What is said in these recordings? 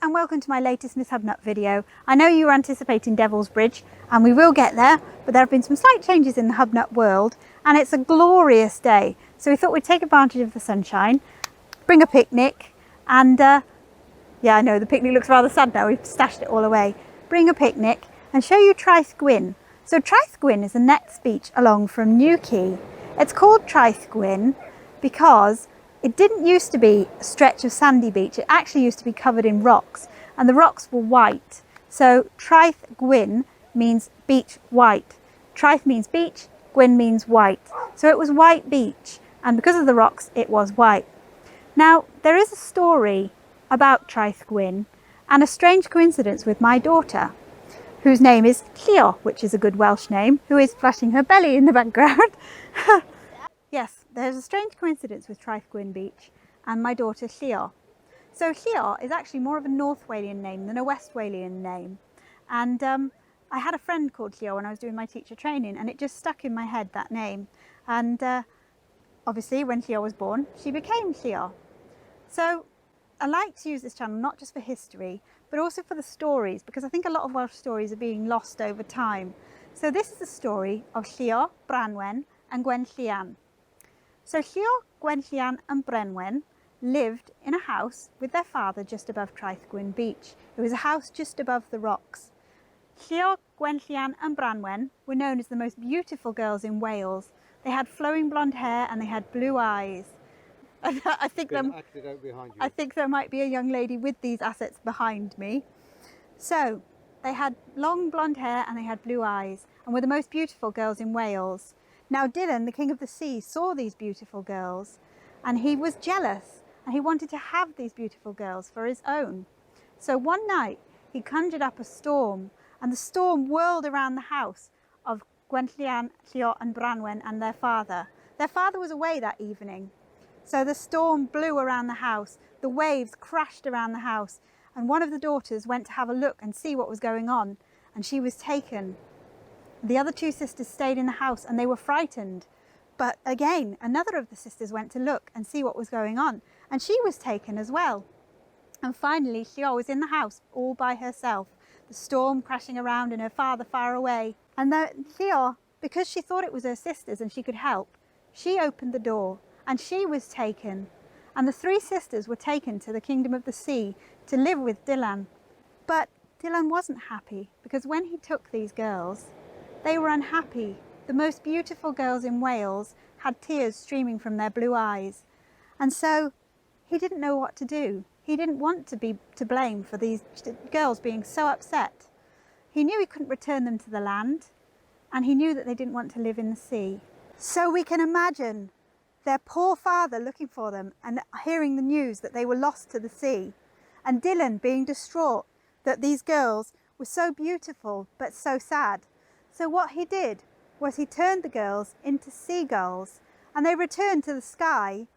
and welcome to my latest Miss Hubnut video. I know you were anticipating Devil's Bridge and we will get there, but there have been some slight changes in the Hubnut world and it's a glorious day. So we thought we'd take advantage of the sunshine, bring a picnic and yeah, I know the picnic looks rather sad now, we've stashed it all away. Bring a picnic and show you Traethgwyn. So Traethgwyn is a next beach along from New Quay. It's called Traethgwyn because it didn't used to be a stretch of sandy beach, it actually used to be covered in rocks and the rocks were white. So Traethgwyn means beach white. Traeth means beach, Gwyn means white. So it was white beach and because of the rocks it was white. Now there is a story about Traethgwyn and a strange coincidence with my daughter, whose name is Quay, which is a good Welsh name, who is flashing her belly in the background. Yes, there's a strange coincidence with Traethgwyn Beach and my daughter Quay. So Quay is actually more of a North Walian name than a West Walian name. And I had a friend called Quay when I was doing my teacher training and it just stuck in my head, that name. And obviously when Quay was born, she became Quay. So I like to use this channel not just for history, but also for the stories, because I think a lot of Welsh stories are being lost over time. So this is the story of Quay, Branwen and Gwen Llan. So Quay, Gwen Llan and Branwen lived in a house with their father just above Traethgwyn Beach. It was a house just above the rocks. Quay, Gwen Llan and Branwen were known as the most beautiful girls in Wales. They had flowing blonde hair and they had blue eyes. I think there might be a young lady with these assets behind me. So they had long blonde hair and they had blue eyes and were the most beautiful girls in Wales. Now Dylan, the king of the sea, saw these beautiful girls and he was jealous and he wanted to have these beautiful girls for his own. So one night he conjured up a storm and the storm whirled around the house of Gwen Llan, Quay and Branwen and their father. Their father was away that evening. So the storm blew around the house, the waves crashed around the house and one of the daughters went to have a look and see what was going on and she was taken. The other two sisters stayed in the house and they were frightened. But again, another of the sisters went to look and see what was going on and she was taken as well. And finally, Quay was in the house all by herself, the storm crashing around and her father far away. And Quay, because she thought it was her sisters and she could help, she opened the door and she was taken. And the three sisters were taken to the kingdom of the sea to live with Dylan. But Dylan wasn't happy because when he took these girls, they were unhappy. The most beautiful girls in Wales had tears streaming from their blue eyes. And so he didn't know what to do. He didn't want to be to blame for these girls being so upset. He knew he couldn't return them to the land and he knew that they didn't want to live in the sea. So we can imagine their poor father looking for them and hearing the news that they were lost to the sea. And Dylan being distraught that these girls were so beautiful but so sad. So what he did was he turned the girls into seagulls and they returned to the sky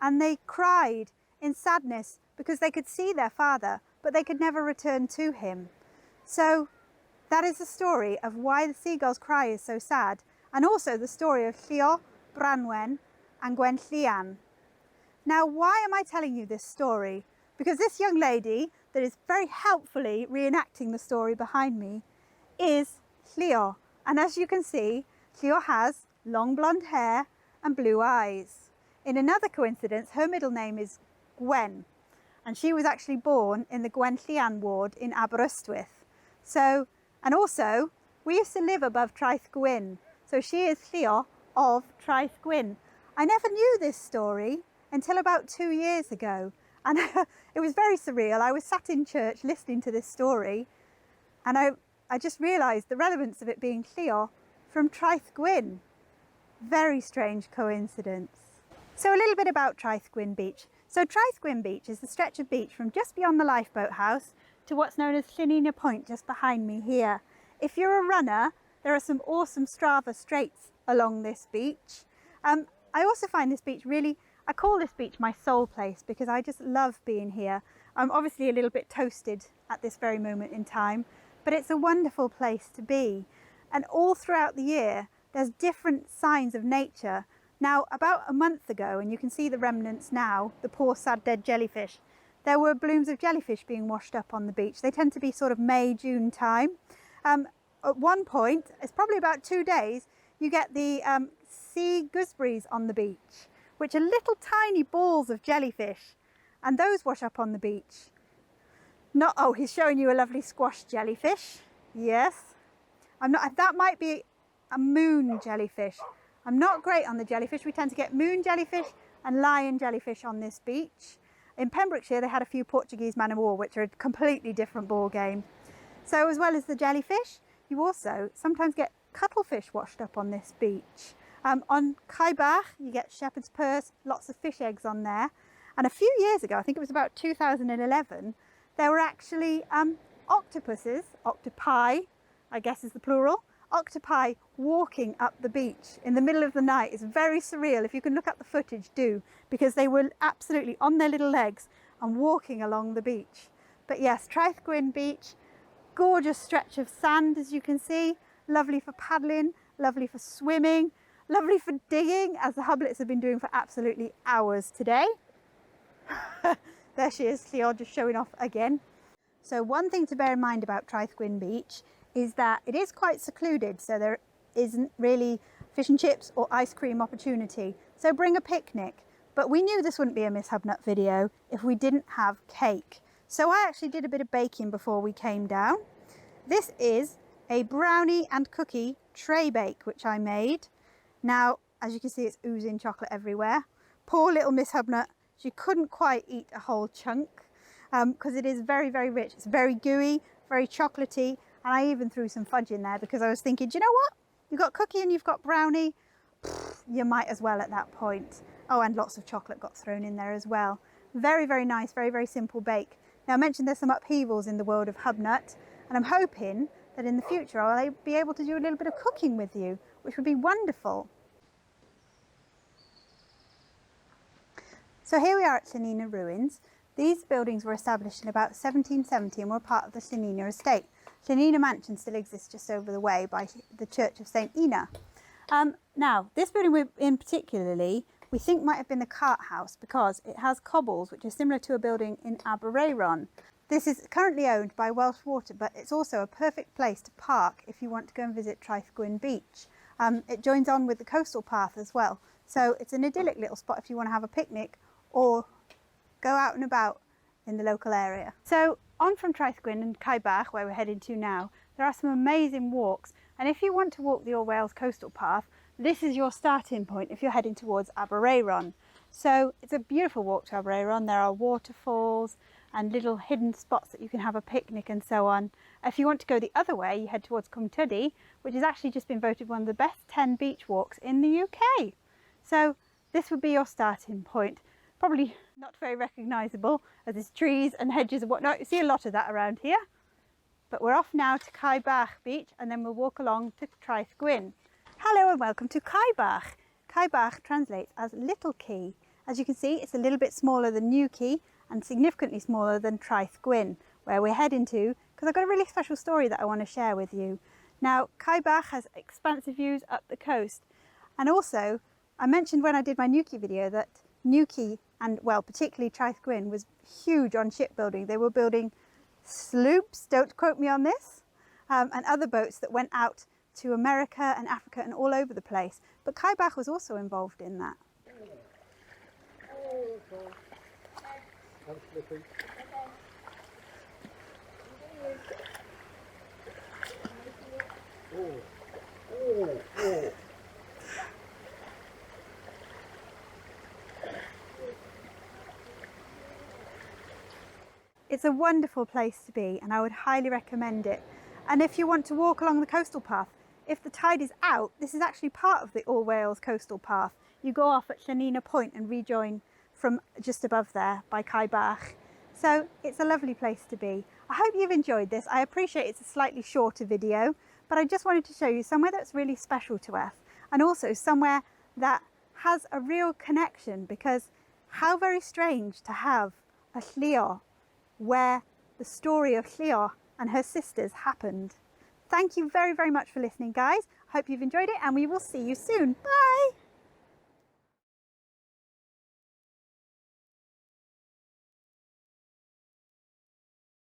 and they cried in sadness because they could see their father but they could never return to him. So that is the story of why the seagulls cry is so sad, and also the story of Quay, Branwen and Gwen Llan. Now why am I telling you this story? Because this young lady that is very helpfully reenacting the story behind me is Quay. And as you can see, Quay has long blonde hair and blue eyes. In another coincidence, her middle name is Gwen, and she was actually born in the Gwen Llan ward in Aberystwyth. So, and also, we used to live above Traethgwyn, so she is Quay of Traethgwyn. I never knew this story until about 2 years ago, and it was very surreal. I was sat in church listening to this story, and I just realised the relevance of it being Quay from Traethgwyn. Very strange coincidence. So a little bit about Traethgwyn Beach. So Traethgwyn Beach is the stretch of beach from just beyond the lifeboat house to what's known as Llynina Point just behind me here. If you're a runner, there are some awesome Strava straights along this beach. I also find this beach I call this beach my soul place because I just love being here. I'm obviously a little bit toasted at this very moment in time, but it's a wonderful place to be. And all throughout the year, there's different signs of nature. Now, about a month ago, and you can see the remnants now, the poor sad dead jellyfish, there were blooms of jellyfish being washed up on the beach. They tend to be sort of May, June time. At one point, it's probably about 2 days, you get the sea gooseberries on the beach, which are little tiny balls of jellyfish, and those wash up on the beach. Not, oh, he's showing you a lovely squash jellyfish. Yes. That might be a moon jellyfish. I'm not great on the jellyfish. We tend to get moon jellyfish and lion jellyfish on this beach. In Pembrokeshire, they had a few Portuguese man-o'-war, which are a completely different ball game. So as well as the jellyfish, you also sometimes get cuttlefish washed up on this beach. On Quay, you get shepherd's purse, lots of fish eggs on there. And a few years ago, I think it was about 2011, there were actually octopuses, octopi, I guess is the plural, octopi walking up the beach in the middle of the night. It's very surreal. If you can look up the footage, do, because they were absolutely on their little legs and walking along the beach. But yes, Traethgwyn beach, gorgeous stretch of sand, as you can see, lovely for paddling, lovely for swimming, lovely for digging, as the Hubnuts have been doing for absolutely hours today. There she is, Cleo, just showing off again. So one thing to bear in mind about Traethgwyn beach is that it is quite secluded, so there isn't really fish and chips or ice cream opportunity. So bring a picnic. But we knew this wouldn't be a Miss Hubnut video if we didn't have cake. So I actually did a bit of baking before we came down. This is a brownie and cookie tray bake, which I made. Now, as you can see, it's oozing chocolate everywhere. Poor little Miss Hubnut, she couldn't quite eat a whole chunk because it is very, very rich. It's very gooey, very chocolatey, and I even threw some fudge in there because I was thinking, do you know what? You've got cookie and you've got brownie. You might as well at that point. Oh, and lots of chocolate got thrown in there as well. Very, very nice, very, very simple bake. Now, I mentioned there's some upheavals in the world of Hubnut, and I'm hoping that in the future I'll be able to do a little bit of cooking with you, which would be wonderful. So here we are at Llanina Ruins. These buildings were established in about 1770 and were part of the Llanina estate. Llanina Mansion still exists just over the way by the Church of St. Ina. Now, this building in particularly, we think might have been the cart house because it has cobbles, which are similar to a building in Abereyron. This is currently owned by Welsh Water, but it's also a perfect place to park if you want to go and visit Traethgwyn beach. It joins on with the coastal path as well. So it's an idyllic little spot if you want to have a picnic or go out and about in the local area. So on from Traethgwyn and Quay, where we're heading to now, there are some amazing walks. And if you want to walk the All Wales coastal path, this is your starting point if you're heading towards Abereyron. So it's a beautiful walk to Abereyron. There are waterfalls and little hidden spots that you can have a picnic and so on. If you want to go the other way, you head towards Cwmtudi, which has actually just been voted one of the best 10 beach walks in the UK. So this would be your starting point. Probably not very recognisable as there's trees and hedges and whatnot. You see a lot of that around here. But we're off now to Quay beach and then we'll walk along to Traethgwyn. Hello and welcome to Quay. Quay translates as Little Quay. As you can see, it's a little bit smaller than New Quay and significantly smaller than Traethgwyn, where we're heading to, because I've got a really special story that I want to share with you. Now, Quay has expansive views up the coast. And also, I mentioned when I did my New Quay video that New Quay, and well, particularly Traethgwyn, was huge on shipbuilding. They were building sloops, don't quote me on this, and other boats that went out to America and Africa and all over the place. But Quay was also involved in that. It's a wonderful place to be and I would highly recommend it. And if you want to walk along the coastal path, if the tide is out, this is actually part of the All Wales coastal path. You go off at Llanina Point and rejoin from just above there by Quay. So it's a lovely place to be. I hope you've enjoyed this. I appreciate it's a slightly shorter video, but I just wanted to show you somewhere that's really special to us and also somewhere that has a real connection, because how very strange to have a llio where the story of Cleo and her sisters happened. Thank you very, very much for listening, guys. I hope you've enjoyed it and we will see you soon. Bye!